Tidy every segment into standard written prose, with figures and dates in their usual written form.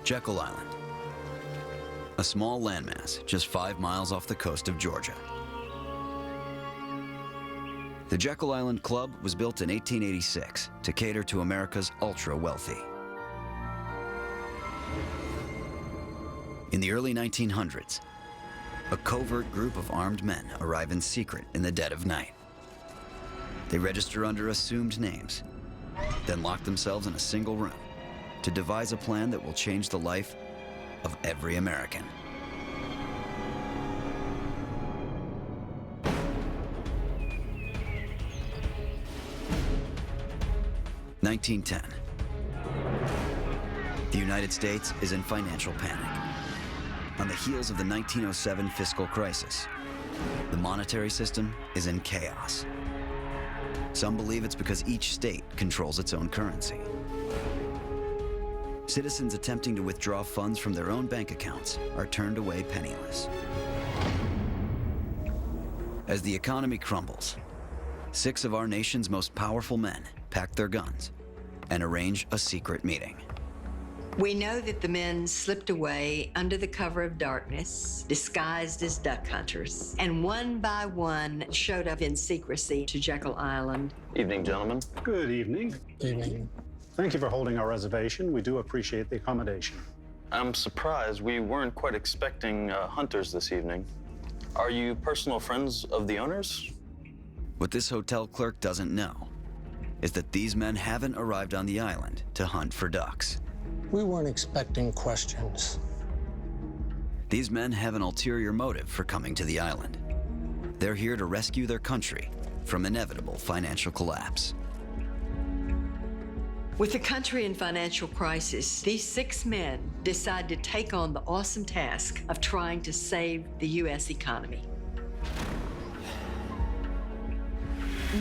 Jekyll Island, a small landmass just 5 miles off the coast of Georgia. The Jekyll Island Club was built in 1886 to cater to America's ultra-wealthy. In the early 1900s, a covert group of armed men arrive in secret in the dead of night. They register under assumed names, then lock themselves in a single room to devise a plan that will change the life of every American. (1910). The United States is in financial panic. On the heels of the 1907 fiscal crisis, the monetary system is in chaos. Some believe it's because each state controls its own currency. Citizens attempting to withdraw funds from their own bank accounts are turned away penniless. As the economy crumbles, 6 of our nation's most powerful men pack their guns and arrange a secret meeting. We know that the men slipped away under the cover of darkness, disguised as duck hunters, and one by one showed up in secrecy to Jekyll Island. Evening, gentlemen. Good evening. Evening. Thank you for holding our reservation. We do appreciate the accommodation. I'm surprised. We weren't quite expecting hunters this evening. Are you personal friends of the owners? What this hotel clerk doesn't know is that these men haven't arrived on the island to hunt for ducks. We weren't expecting questions. These men have an ulterior motive for coming to the island. They're here to rescue their country from inevitable financial collapse. With the country in financial crisis, these 6 men decide to take on the awesome task of trying to save the U.S. economy.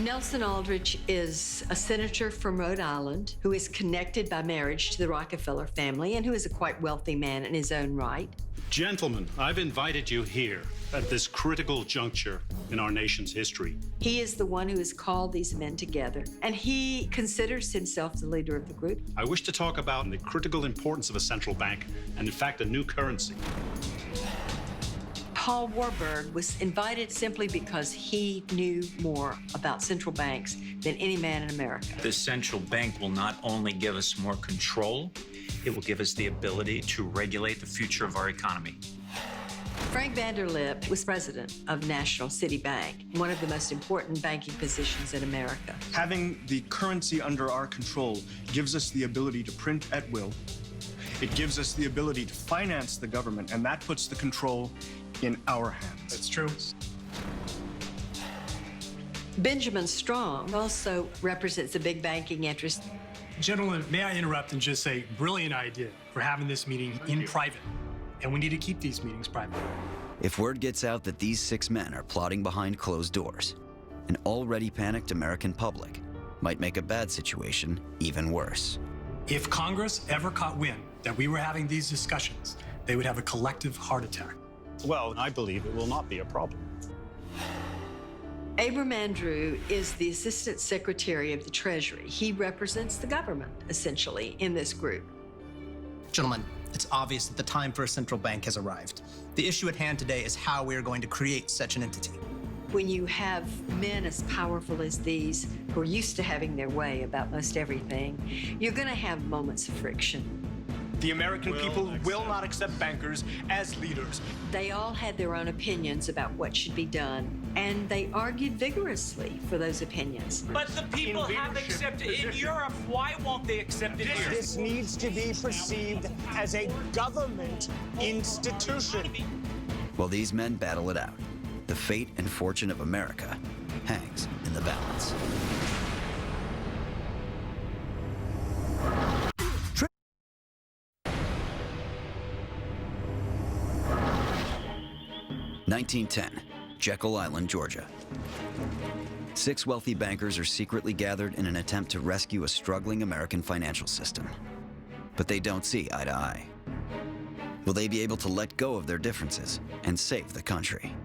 Nelson Aldrich is a senator from Rhode Island who is connected by marriage to the Rockefeller family and who is a quite wealthy man in his own right. Gentlemen, I've invited you here at this critical juncture in our nation's history. He is the one who has called these men together, and he considers himself the leader of the group. I wish to talk about the critical importance of a central bank and, in fact, a new currency. Paul Warburg was invited simply because he knew more about central banks than any man in America. The central bank will not only give us more control, it will give us the ability to regulate the future of our economy. Frank Vanderlip was president of National City Bank, one of the most important banking positions in America. Having the currency under our control gives us the ability to print at will. It gives us the ability to finance the government, and that puts the control in our hands. That's true. Benjamin Strong also represents a big banking interest. Gentlemen, may I interrupt and just say, brilliant idea for having this meeting in private. And we need to keep these meetings private. If word gets out that these 6 men are plotting behind closed doors, an already panicked American public might make a bad situation even worse. If Congress ever caught wind that we were having these discussions, they would have a collective heart attack. Well, I believe it will not be a problem. Abram Andrew is the Assistant Secretary of the Treasury. He represents the government, essentially, in this group. Gentlemen, it's obvious that the time for a central bank has arrived. The issue at hand today is how we are going to create such an entity. When you have men as powerful as these, who are used to having their way about most everything, you're going to have moments of friction. The American people will not accept bankers as leaders. They all had their own opinions about what should be done, and they argued vigorously for those opinions. But the people have accepted it in Europe. Why won't they accept it here? This needs to be perceived as a government institution. While these men battle it out, the fate and fortune of America hangs in the balance. (1910), Jekyll Island, Georgia. 6 wealthy bankers are secretly gathered in an attempt to rescue a struggling American financial system. But they don't see eye to eye. Will they be able to let go of their differences and save the country?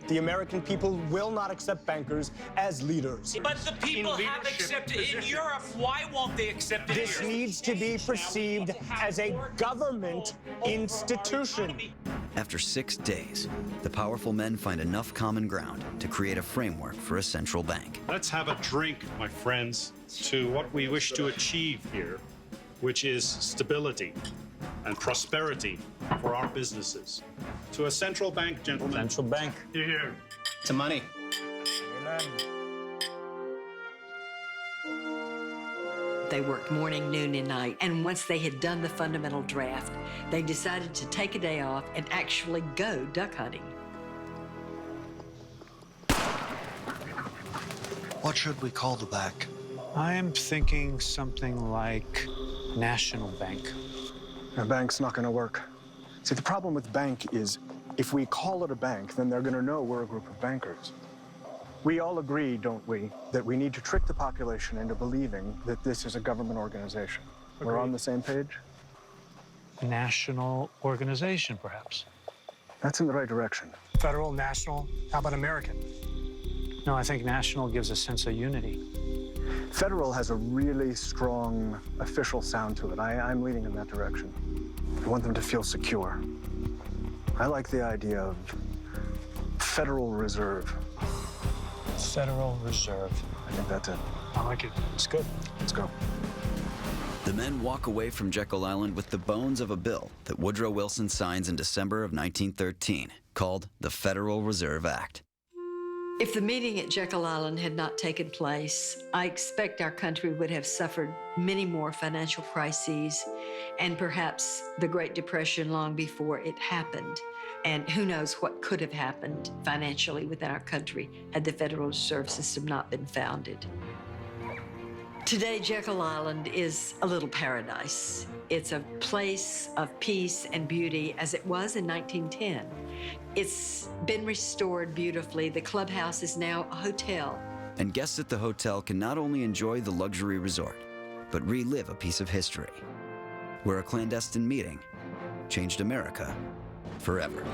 The American people will not accept bankers as leaders. But the people have accepted in Europe. Why won't they accept it This here? needs to be perceived as a government institution. After 6 days, the powerful men find enough common ground to create a framework for a central bank. Let's have a drink, my friends, to what we wish to achieve here, which is stability and prosperity for our businesses. To a central bank, gentlemen. Central bank. Here. To money. They worked morning, noon, and night. And once they had done the fundamental draft, they decided to take a day off and actually go duck hunting. What should we call the bank? I am thinking something like National Bank. A bank's not going to work. See, the problem with bank is if we call it a bank, then they're going to know we're a group of bankers. We all agree, don't we, that we need to trick the population into believing that this is a government organization. We're on the same page? National organization, perhaps. That's in the right direction. Federal, national, how about American? No, I think national gives a sense of unity. Federal has a really strong official sound to it. I'm leaning in that direction. I want them to feel secure. I like the idea of Federal Reserve. Federal Reserve. I think that's it. I like it. It's good. Let's go. The men walk away from Jekyll Island with the bones of a bill that Woodrow Wilson signs in December of 1913, called the Federal Reserve Act. If the meeting at Jekyll Island had not taken place, I expect our country would have suffered many more financial crises and perhaps the Great Depression long before it happened. And who knows what could have happened financially within our country had the Federal Reserve System not been founded. Today, Jekyll Island is a little paradise. It's a place of peace and beauty as it was in 1910. It's been restored beautifully. The clubhouse is now a hotel. And guests at the hotel can not only enjoy the luxury resort, but relive a piece of history, where a clandestine meeting changed America forever.